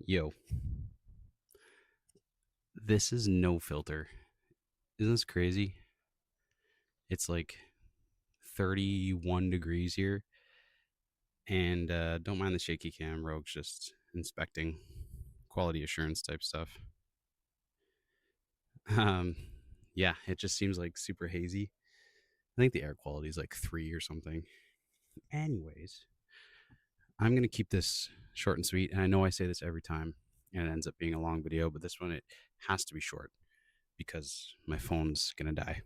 Yo, this is no filter. Isn't this crazy? It's like 31 degrees here. And don't mind the shaky cam. Rogue's just inspecting quality assurance type stuff. Um, yeah, it just seems like super hazy. I think the air quality is like 3 or something. Anyways, I'm going to keep this short and sweet. And I know I say this every time and it ends up being a long video, but this one, it has to be short because my phone's going to die.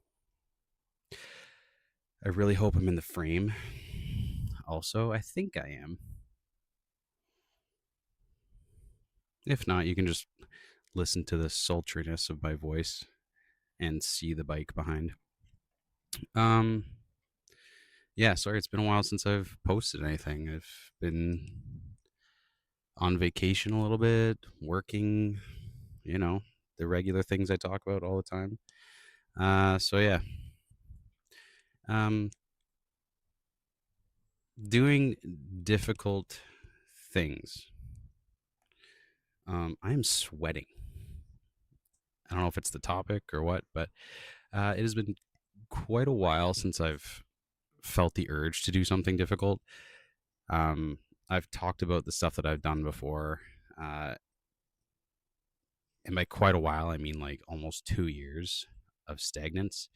I really hope I'm in the frame. Also, I think I am. If not, you can just listen to the sultriness of my voice and see the bike behind. Um, yeah, sorry, it's been a while since I've posted anything. I've been on vacation a little bit, working, you know, the regular things I talk about all the time. So yeah, um, doing difficult things. I am sweating. I don't know if it's the topic or what, but it has been quite a while since I've felt the urge to do something difficult. Um, I've talked about the stuff that I've done before, uh, and by quite a while, I mean like almost 2 years of stagnance.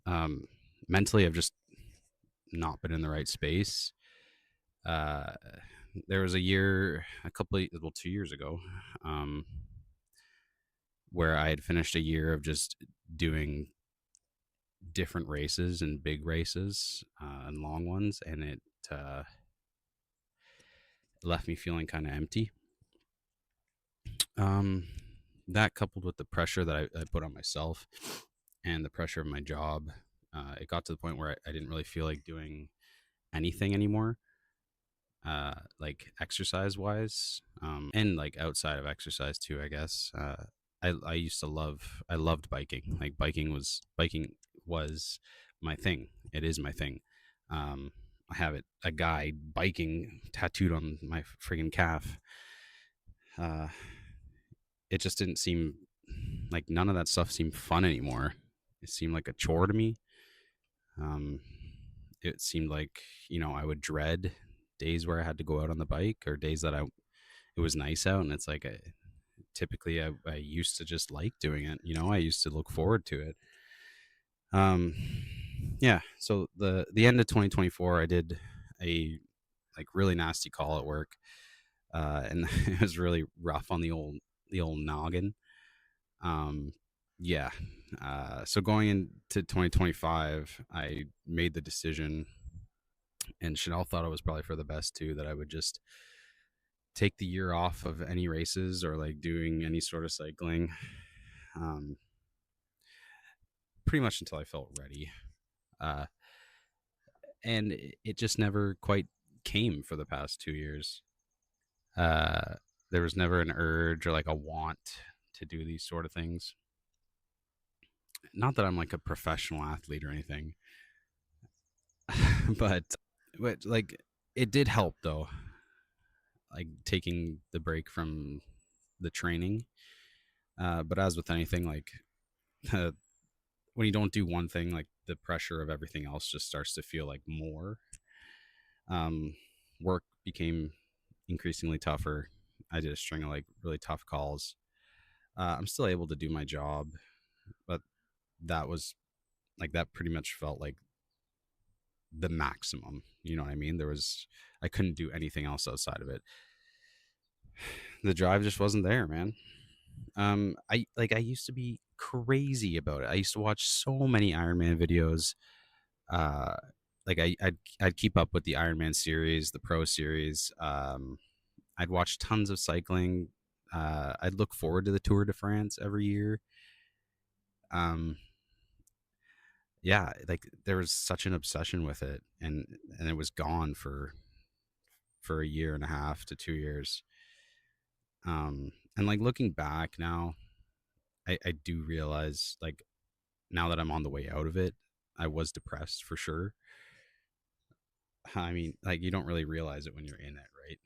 Um, Mentally, I've just not been in the right space. Uh, there was a year, a couple, of, well, 2 years ago, um, where I had finished a year of just doing different races and big races and long ones, and it left me feeling kind of empty. Um, that coupled with the pressure that I put on myself and the pressure of my job, it got to the point where I didn't really feel like doing anything anymore, like exercise wise, and like outside of exercise too, I guess. I used to I loved biking. Like biking was my thing. It is my thing. Um, I have a guy biking tattooed on my friggin' calf. Uh, it just didn't seem like none of that stuff seemed fun anymore. It seemed like a chore to me. Um, it seemed like I would dread days where I had to go out on the bike or days that it was nice out, and it's like typically I used to just like doing it. I used to look forward to it. Um, yeah. So the end of 2024, I did a like really nasty call at work, and it was really rough on the old noggin. Um, yeah. So going into 2025, I made the decision, and Chanel thought it was probably for the best too, that I would just take the year off of any races or like doing any sort of cycling, um, pretty much until I felt ready. Uh, and it just never quite came for the past 2 years. Uh, there was never an urge or like a want to do these sort of things. Not that I'm like a professional athlete or anything, but like it did help though, like taking the break from the training. But as with anything, like uh, when you don't do one thing, like the pressure of everything else just starts to feel like more. Um, Work became increasingly tougher. I did a string of like really tough calls. I'm still able to do my job, but that was like that pretty much felt like the maximum. You know what I mean? I couldn't do anything else outside of it. The drive just wasn't there, man. I used to be crazy about it. I used to watch so many Iron Man videos. Uh, like I'd keep up with the Iron Man series, the Pro series. I'd watch tons of cycling. I'd look forward to the Tour de France every year. Um, yeah, like there was such an obsession with it, and it was gone for a year and a half to 2 years. And like looking back now, I do realize like now that I'm on the way out of it, I was depressed for sure. I mean, like you don't really realize it when you're in it, right?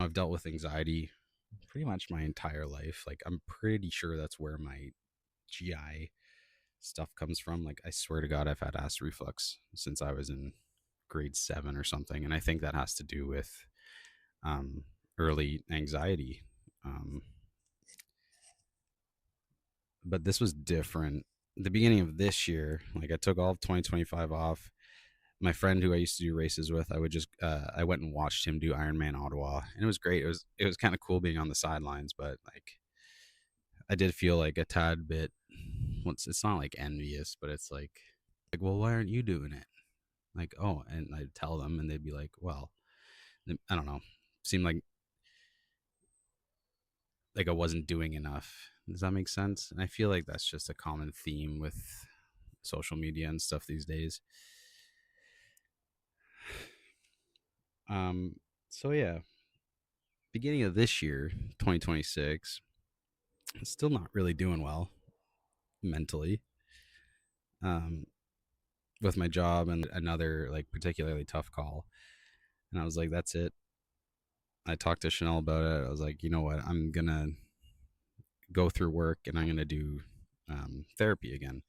I've dealt with anxiety pretty much my entire life. Like, I'm pretty sure that's where my GI stuff comes from. Like, I swear to God, I've had acid reflux since I was in grade 7 or something. And I think that has to do with um, early anxiety. Um, but this was different. The beginning of this year, like I took all of 2025 off. My friend who I used to do races with, I went and watched him do Ironman Ottawa, and it was great. It was kind of cool being on the sidelines, but like I did feel like a tad bit. Well, it's not like envious, but it's like, well, why aren't you doing it? Like, oh, and I'd tell them, and they'd be like, well, I don't know. Seemed like I wasn't doing enough. Does that make sense? And I feel like that's just a common theme with social media and stuff these days. Um, so yeah, beginning of this year, 2026, still not really doing well mentally. Um, with my job and another like particularly tough call, and I was like, that's it. I talked to Chanel about it. I was like, you know what? I'm gonna go through work and I'm gonna do therapy again.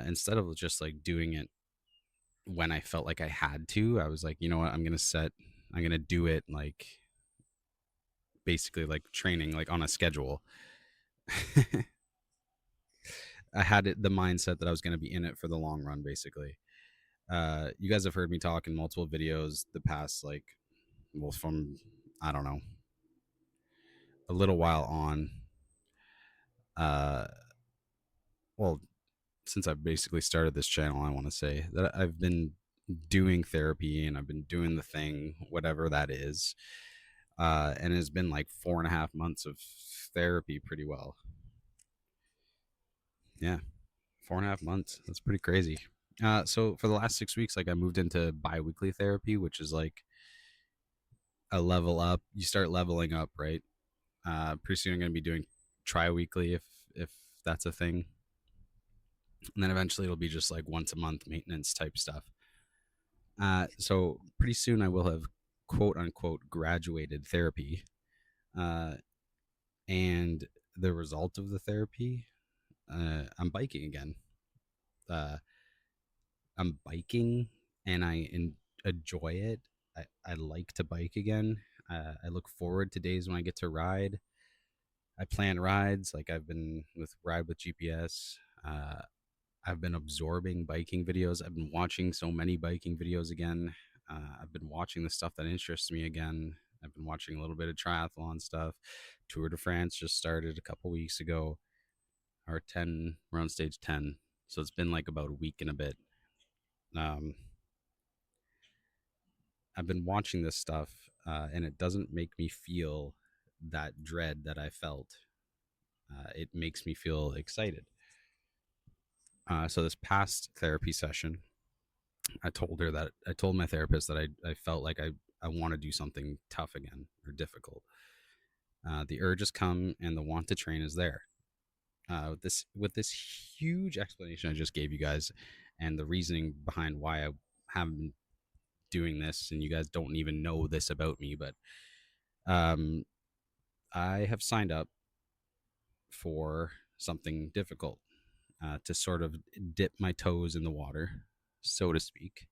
Instead of just like doing it when I felt like I had to, I was like, you know what? I'm gonna do it like basically like training, like on a schedule. I had the mindset that I was going to be in it for the long run, basically. You guys have heard me talk in multiple videos the past, like, well, from, I don't know, a little while on. Uh, well, since I've basically started this channel, I want to say that I've been doing therapy and I've been doing the thing, whatever that is. And it's been like 4.5 months of therapy pretty well. Yeah, 4.5 months. That's pretty crazy. So for the last 6 weeks, like I moved into bi-weekly therapy, which is like a level up. You start leveling up, right? Pretty soon I'm going to be doing tri-weekly if that's a thing, and then eventually it'll be just like once a month maintenance type stuff. So pretty soon I will have quote unquote graduated therapy, uh, and the result of the therapy, I'm biking again. Uh, I'm biking and enjoy it. I like to bike again. I look forward to days when I get to ride. I plan rides like I've been with Ride with GPS. I've been absorbing biking videos. I've been watching so many biking videos again. I've been watching the stuff that interests me again. I've been watching a little bit of triathlon stuff. Tour de France just started a couple weeks ago, or 10. We're on stage 10, so it's been like about a week and a bit. Um, I've been watching this stuff, and it doesn't make me feel that dread that I felt. It makes me feel excited. So this past therapy session, I told my therapist that I felt like I want to do something tough again or difficult. The urge has come and the want to train is there. With this huge explanation I just gave you guys, and the reasoning behind why I haven't been doing this, and you guys don't even know this about me, but um, I have signed up for something difficult, to sort of dip my toes in the water, so to speak.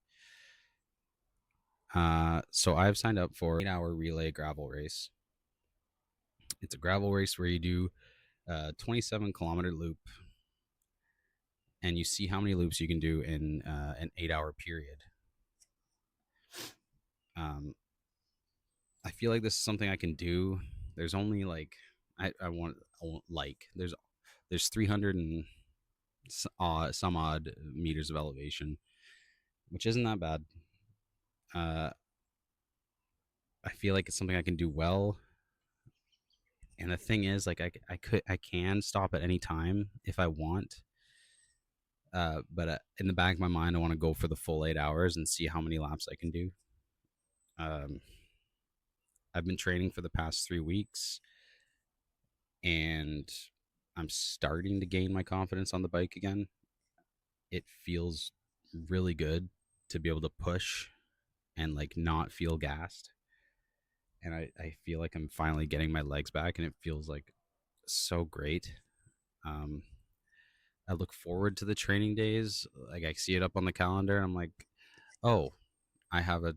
So I've signed up for an 8-hour relay gravel race. It's a gravel race where you do a 27-kilometer loop, and you see how many loops you can do in an 8-hour period. Um, I feel like this is something I can do. There's only like I won't like there's 300 and some odd meters of elevation, which isn't that bad. Uh, I feel like it's something I can do well. And the thing is, like, I can stop at any time if I want. But in the back of my mind, I want to go for the full 8 hours and see how many laps I can do. Um, I've been training for the past 3 weeks, and I'm starting to gain my confidence on the bike again. It feels really good to be able to push and like not feel gassed. and I feel like I'm finally getting my legs back, and it feels like so great. Um, I look forward to the training days. Like I see it up on the calendar, and I'm like, oh, I have a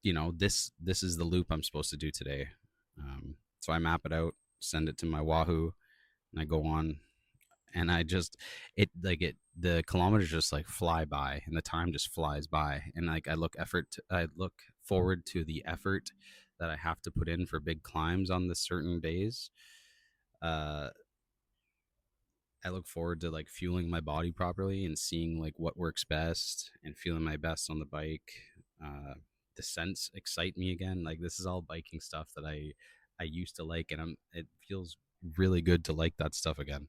this is the loop I'm supposed to do today. So I map it out, send it to my Wahoo, and I go on, and I just it the kilometers just like fly by, and the time just flies by, and like I look forward to the effort that I have to put in for big climbs on the certain days. Uh, I look forward to like fueling my body properly and seeing like what works best and feeling my best on the bike. Descents excite me again. Like this is all biking stuff that I used to like, and it feels really good to like that stuff again.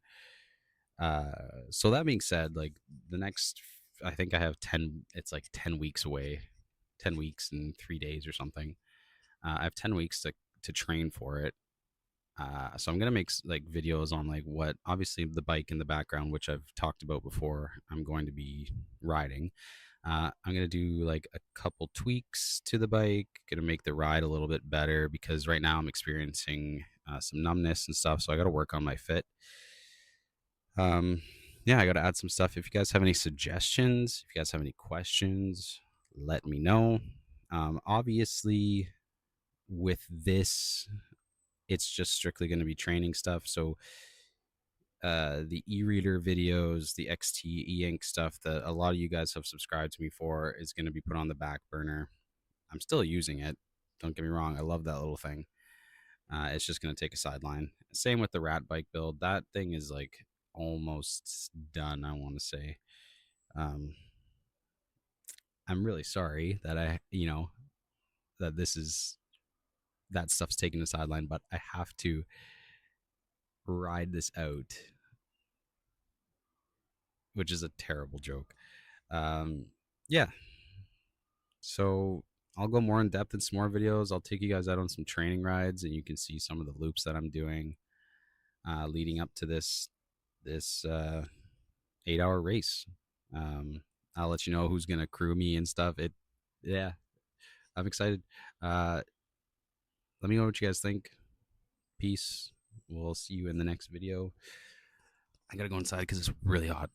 So that being said, like the next, I think I have 10. It's like 10 weeks away, 10 weeks and 3 days or something. I have 10 weeks to train for it. So I'm gonna make like videos on like what obviously the bike in the background, which I've talked about before. I'm going to be riding. I'm gonna do like a couple tweaks to the bike, gonna make the ride a little bit better because right now I'm experiencing some numbness and stuff. So I got to work on my fit. Um, yeah, I got to add some stuff. If you guys have any suggestions, if you guys have any questions, let me know. Obviously, with this, it's just strictly going to be training stuff. So the e-reader videos, the XT e-ink stuff that a lot of you guys have subscribed to me for is going to be put on the back burner. I'm still using it. Don't get me wrong. I love that little thing. It's just going to take a sideline. Same with the rat bike build. That thing is like almost done, I want to say. Um, I'm really sorry that that this is, that stuff's taking a sideline, but I have to ride this out, which is a terrible joke. Um, yeah. So I'll go more in depth in some more videos. I'll take you guys out on some training rides, and you can see some of the loops that I'm doing leading up to this 8 hour race. Um, I'll let you know who's gonna crew me and stuff. Yeah, I'm excited. Uh, let me know what you guys think. Peace. We'll see you in the next video. I gotta go inside because it's really hot.